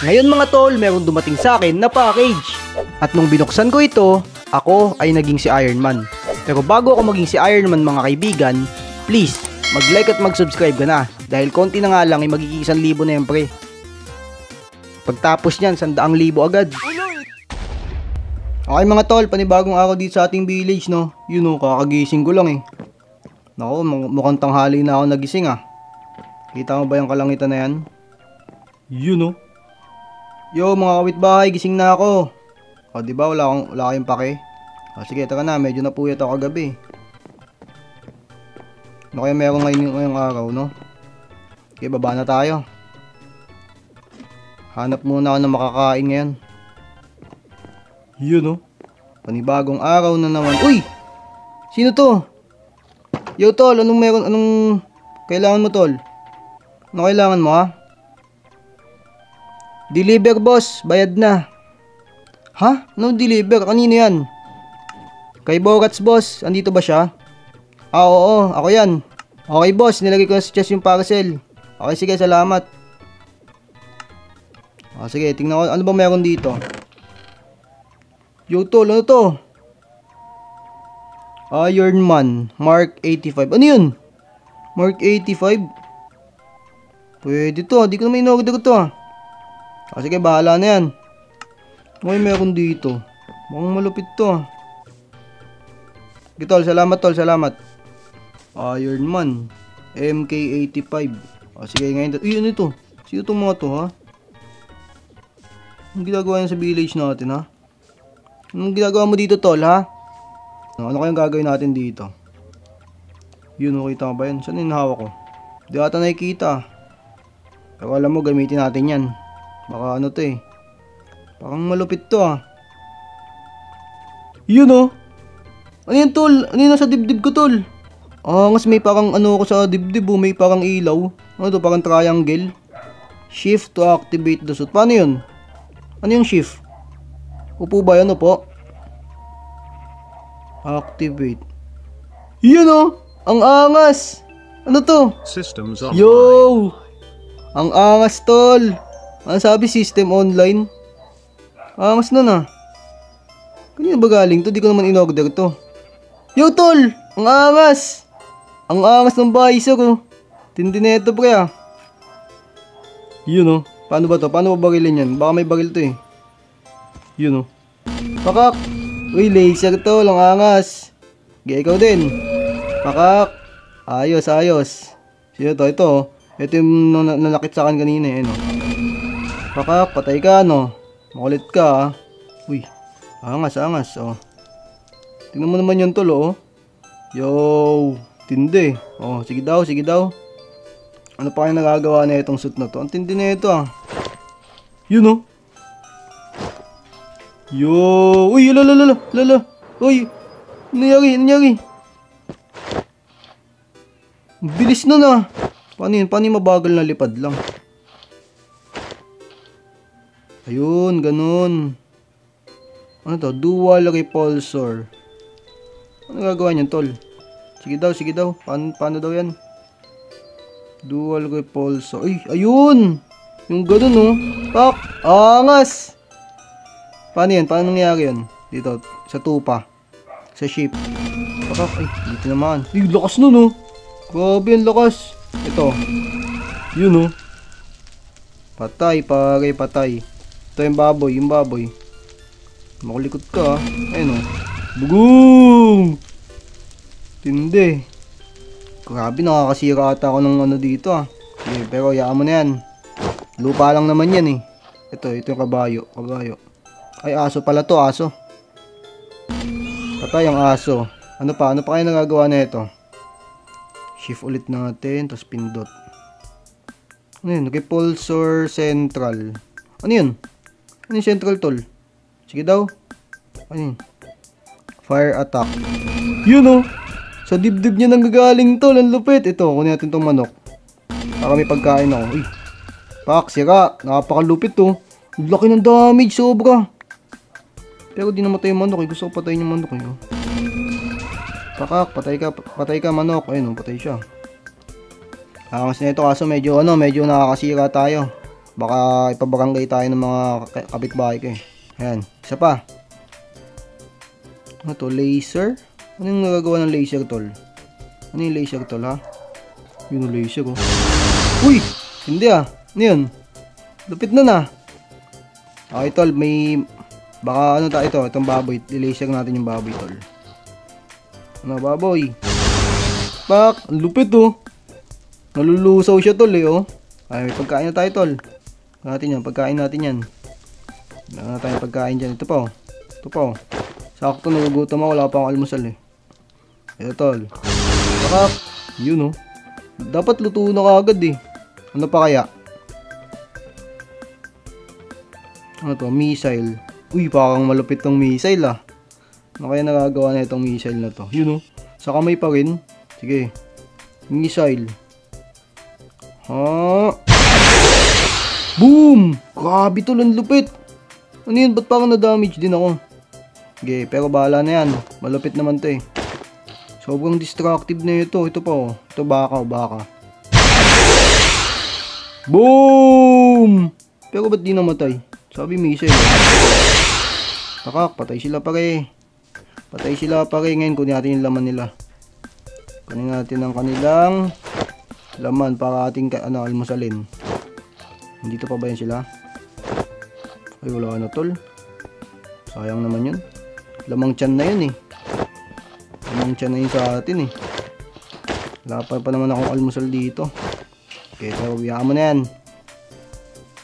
Ngayon mga tol, meron dumating sa akin na package. At nung binuksan ko ito, ako ay naging si Iron Man. Pero bago ako maging si Iron Man mga kaibigan, please, mag-like at mag-subscribe ka na. Dahil konti na nga lang ay magiging 1,000 na yan pre. Pagtapos nyan, 100,000 agad. Okay mga tol, panibagong araw dito sa ating village no. Yun o, kakagising ko lang eh. Nako, mukhang tanghali na ako nagising ah. Kita mo ba yung kalangitan na yan? Yun o. Yo mga kapitbahay, gising na ako. O diba wala kayong pake? O sige, tara na, medyo napuyat ako kagabi. Ano kaya meron ngayong araw no? Okay, baba na tayo. Hanap muna ako ng makakain ngayon. Yun o. Panibagong araw na naman. Uy! Sino to? Yo tol, anong kailangan mo tol? Ano kailangan mo ha? Deliver boss, bayad na. Ha? No deliver? Kanino yan? Kay Borats boss, andito ba siya? Ah oo, ako yan. Okay boss, nilagay ko sa chest yung parcel. Okay sige, salamat. Sige, tingnan ko, ano ba meron dito? Yo tol, ano to? Iron Man, Mark 85. Ano yun? Mark 85? Pwede to, di ko naman in-order to ah. Sige, bahala na yan. May meron dito. Mukhang malupit to ah. Tol, salamat tol, salamat. Iron Man MK85. Sige, ngayon. Ano ito? Sino itong mga to ha? Anong ginagawa yan sa village natin ha? Anong ginagawa mo dito tol ha? Ano kayang gagawin natin dito? Yun, nakita mo ba yan? Saan yung hawak ko? Di ata nakikita. Pero alam mo, gamitin natin yan. Baka ano to eh. Parang malupit to ah. Yun oh. Ano yan tol? Ano yun nasa dibdib ko tol? Mas may parang ano ko sa dibdib oh. May parang ilaw. Ano to? Parang triangle. Shift to activate the suit. Paano yun? Ano yung shift? Upo ba yan? Upo? Activate. Yun oh. Ang angas. Ano to? Systems online. Yo! Ang angas tol. Ano sabi? System online? Angas nun ah. Kanina ba galing to? Di ko naman in-order to. Yo tol! Ang angas! Ang angas ng visor oh. Tindi na ito pre ah. Yun oh. Paano ba to? Paano ba barilin yan? Baka may baril to eh. Yun oh. Pakak! Uy, laser tol. Ang angas. Gaya ikaw din. Pakak! Ayos, ayos. Sino to? Ito oh. Ito yung nalakit sa akin kanina eh. No? Pakak, patay ka no. Makulit ka ah. Uy, angas, angas oh. Tingnan mo naman yung tol oh. Yo, tindi. Oh, sige daw, sige daw. Ano pa kaya nagagawa na itong suit na to? Ang tindi na ito ah. Yun oh. Yo, uy, lala. Uy, nangyari, nangyari. Bilis nun ah. Paano yun? Paano yung mabagal na lipad lang? Ayun, ganun. Ano to? Dual repulsor. Ano gagawa niyan, tol? Sige daw, sige daw. Paano daw yan? Dual repulsor. Ay, ayun! Yung ganun, oh. Pak! Angas! Paano yan? Paano nangyari yan? Dito, sa tupa. Sa ship. Pak, ay, dito naman. Ay, lakas nun, oh. Grabe, ang lakas. Ito. Yun, oh. Patay, pare, patay. Ito yung baboy, yung baboy. Makulikot ka, ayun o. Bugong! Tindi. Grabe, nakakasira ata ako ng ano dito ah. Okay, pero hayaan mo na yan. Lupa lang naman yan eh. Ito yung kabayo. Kabayo. Ay, aso pala to, aso. Patay ang aso. Ano pa kaya nagagawa na ito? Shift ulit natin, tapos pindot. Ano yun? Repulsor central. Ano yun? Ano yung central tol? Sige daw. Ano yun? Fire attack. Yun oh. Sa dibdib niya nanggagaling tol. Ang lupit. Ito, kunin natin tong manok. Para may pagkain ako. Uy. Pak, sira. Napakalupit to. Ang laki ng damage. Sobra. Pero di namatay yung manok eh. Gusto ko patayin yung manok eh. Pakak, patay ka manok. Ayun oh, patay siya. Angas na ito kaso medyo nakakasira tayo. Baka ipabarangay tayo ng mga kapitbahay ko eh. Ayan, isa pa. Ano to, laser? Ano yung nagagawa ng laser, tol? Ano yung laser, tol, ha? Yun yung laser, oh. Uy! Hindi ah. Ano yun? Lupit na na. Okay, tol, may... Baka ano tayo ito, itong baboy. I-laser natin yung baboy, tol. Ano, baboy? Pak! Ang lupit, oh. Nalulusaw siya, tol, eh, oh. Ay, may pagkain na tayo, tol. Pagkain natin yan. Wala na tayong pagkain dyan. Ito pa, oh. Ito pa, oh. Sakto, nagugutom ako. Wala pa akong almusal, eh. Ito, tol. Pak! Yun, oh. Dapat luto na kagad, eh. Ano pa kaya? Ano to? Missile. Uy, parang malupit tong missile, ah. Ano kaya nagagawa na itong missile na to? Yun, oh. Sa kamay pa rin. Sige. Missile. Ha? Boom! Grabe tol, ang lupit. Ano yun? Ba't parang na-damage din ako? Sige, pero bahala na yan. Malupit naman to eh. Sobrang destructive na ito. Ito pa oh. Ito baka o baka. Boom! Pero ba't di namatay? Sabi missile. Takak, patay sila pare. Patay sila pare. Ngayon kunin natin yung laman nila. Kunin natin ang kanilang laman para ating almusalin. Dito pa ba yan sila? Ay wala na tol. Sayang naman yun. Lamang tiyan na yun eh. Lamang tiyan na yun sa atin eh. Wala pa naman akong almusal dito. Okay, pero biyaan mo na yan.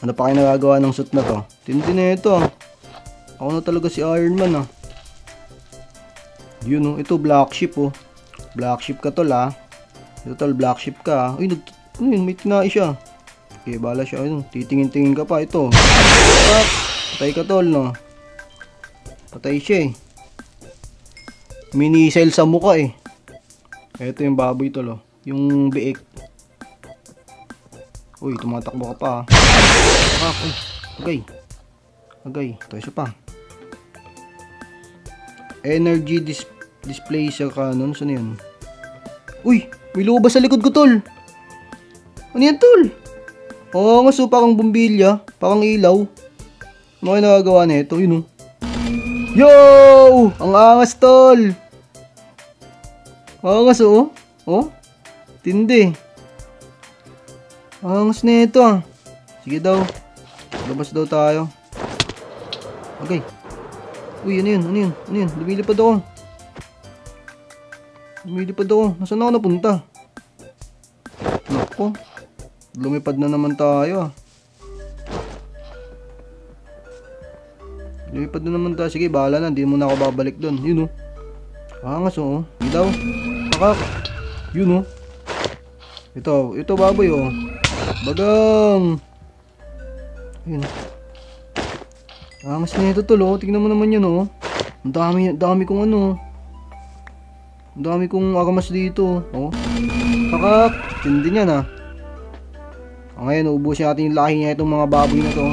Ano pa kayo nagagawa ng suit na to? Tindi na ito. Ako na talaga si Iron Man ah. Yun oh, ito black ship oh. Black ship ka tol ah. Ito tol, black ship ka ah. Uy, ano yun, may tinai siya. Okay, bala siya. Ayun, titingin-tingin ka pa. Ito. Patay ka tol, no? Patay siya eh. Minisile sa mukha eh. Ito yung baboy tol, oh. Yung biik. Uy, tumatakbo ka pa ah. Uy, agay. Agay. Ito, isa pa. Energy displacer cannon. Saan yan? Uy, may lubas sa likod ko tol. Ano yan tol? Oo nga, so parang bumbilya, parang ilaw. Ano kayo nagagawa na ito? Yun oh. Yo! Ang angas tol! Angas oh. Oh? Tindi. Angas na ito ah. Sige daw. Labas daw tayo. Okay. Uy, ano yun? Ano yun? Ano yun? Lumilipad ako. Lumilipad ako. Nasaan ako napunta? Nako. Lumipad na naman tayo ah. Lumipad na naman tayo. Sige, bahala na. Hindi muna ako babalik doon. Yun oh. Angas oh. Gidaw. Pakak. Yun oh. Ito baboy oh. Bagang. Yun. Angas na ito tol oh. Tingnan mo naman yun oh. Ang dami kong ano. Ang dami kong agamas dito oh. Pakak. Tindi niyan ah. Ngayon, ubusin natin yung lahi niya itong mga baboy na to.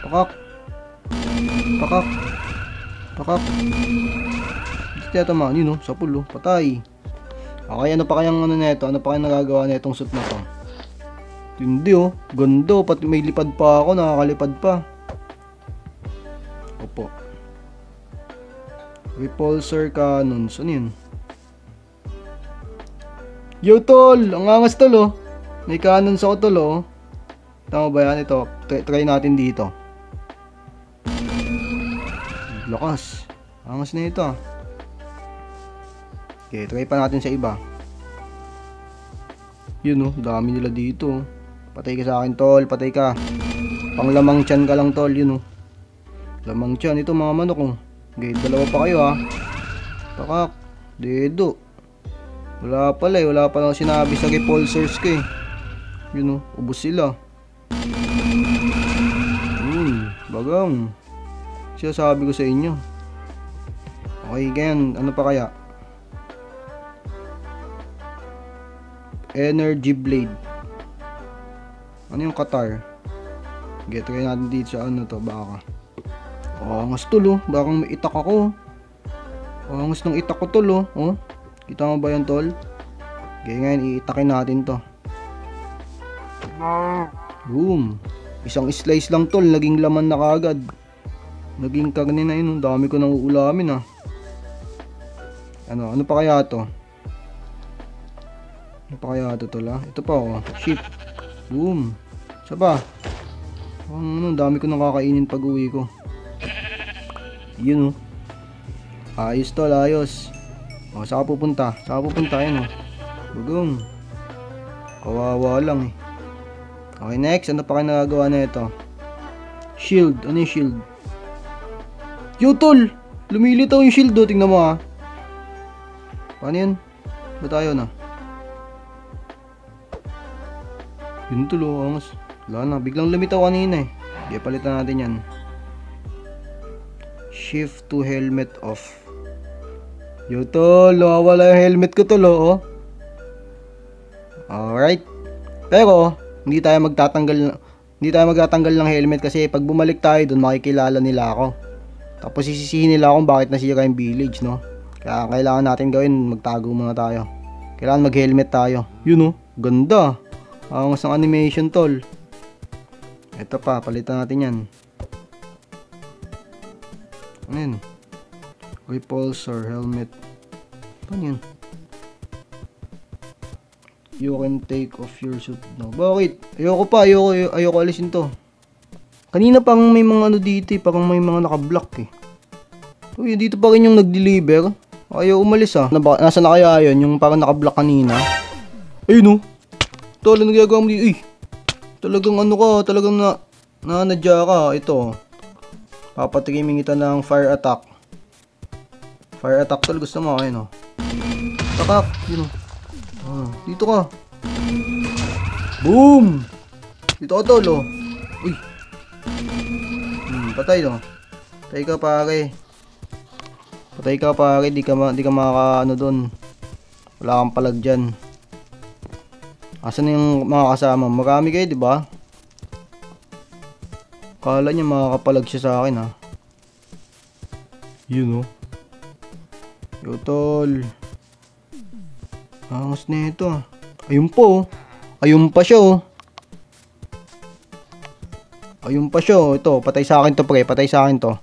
Pakak. Pakak. Pakak. Hindi tayo tamaan. Yun o, sapul o. Patay. Okay, ano pa kayang ano na ito? Ano pa kayang nagagawa na itong suit na to? Hindi o. Ganda. Pati may lipad pa ako. Nakakalipad pa. Opo. Repulsor cannons. Ano yun? Yo tol. Ang angas tol o. May cannons ako tol oh. Tama ba yan? Ito, try natin dito. Lakas. Angas na ito ah. Okay, try pa natin sa iba. Yun oh, dami nila dito. Patay ka sa akin tol, patay ka. Pang lamang tiyan ka lang tol, yun oh. Lamang tiyan, ito mga manok oh. Okay, dalawa pa kayo ah. Pakak, dedo. Wala pala eh, wala pala sinabi sa repulsors ko eh. Yun o, ubos sila. Bagang. Siya sabi ko sa inyo. Okay, ganyan. Ano pa kaya? Energy blade. Ano yung Qatar? Get try natin dito sa ano to, baka. Angas tol oh, bakang may itak ako. Angas ng itak ko tol oh. Oh, kita mo ba yan tol? Okay, ngayon iitakin natin to. Boom. Isang slice lang tol, naging laman na kagad. Naging karne na yun. Dami ko nang uulamin ah. Ano pa kaya to? Ano pa kaya to tol ah? Ito pa oh, sheep. Boom. Isa pa. Dami ko nang kakainin pag uwi ko. Yun oh. Ayos tol, ayos. O, saan ka pupunta? Saan ka pupunta? Yan o. Bugong. Kawawa lang eh. Okay, next. Ano pa kayo nagagawa na ito? Shield. Ano yung shield? Yo, tol! Lumilitaw yung shield o. Tingnan mo ha. Paano yun? Ba tayo na? Yun tol o. Angas. Wala na. Biglang lumitaw kanina eh. Okay, palitan natin yan. Shift to helmet off. Yo tol, nawawala yung helmet ko tol oh. Alright. Pero hindi tayo magtatanggal ng helmet kasi pag bumalik tayo doon makikilala nila ako. Tapos sisisihin nila kung bakit nasira yung village, no? Kaya kailangan natin gawin, magtago muna tayo. Kailangan mag-helmet tayo. Yun oh, ganda. Ang isang animation tol. Ito pa, palitan natin yan. Ano yun? Repulsor helmet. Paano yun? You can take off your suit now. Bakit? Ayoko alisin to. Kanina pang may mga ano dito eh. Parang may mga naka-block eh. Uy, dito pa rin yung nag-deliver. Ayaw umalis ah. Nasa na kaya yun? Yung parang naka-block kanina. Ayun oh. Tol, ano ginagawa mo dito? Talagang ano ka. Talagang nanadya ka. Ito. Papatigiming kita ng fire attack. Fire attack tol, gusto mo ayun oh. Takak, yun oh. Dito ka. Boom! Dito ka tol oh. Uy. Patay no. Patay ka pare. Patay ka pare, di ka maka ano doon. Wala kang palag diyan. Asan yung mga kasama? Marami kayo, di ba? Kala niya makakapalag siya sa akin ha. Yun oh. Yo tol. Angas na ito ah. Ayun po oh. Ayun pa siya oh. Ayun pa siya oh. Ito, patay sa akin to pre. Patay sa akin to.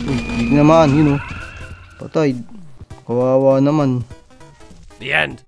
Uy, big naman. Yun oh. Patay. Kawawa naman. The end.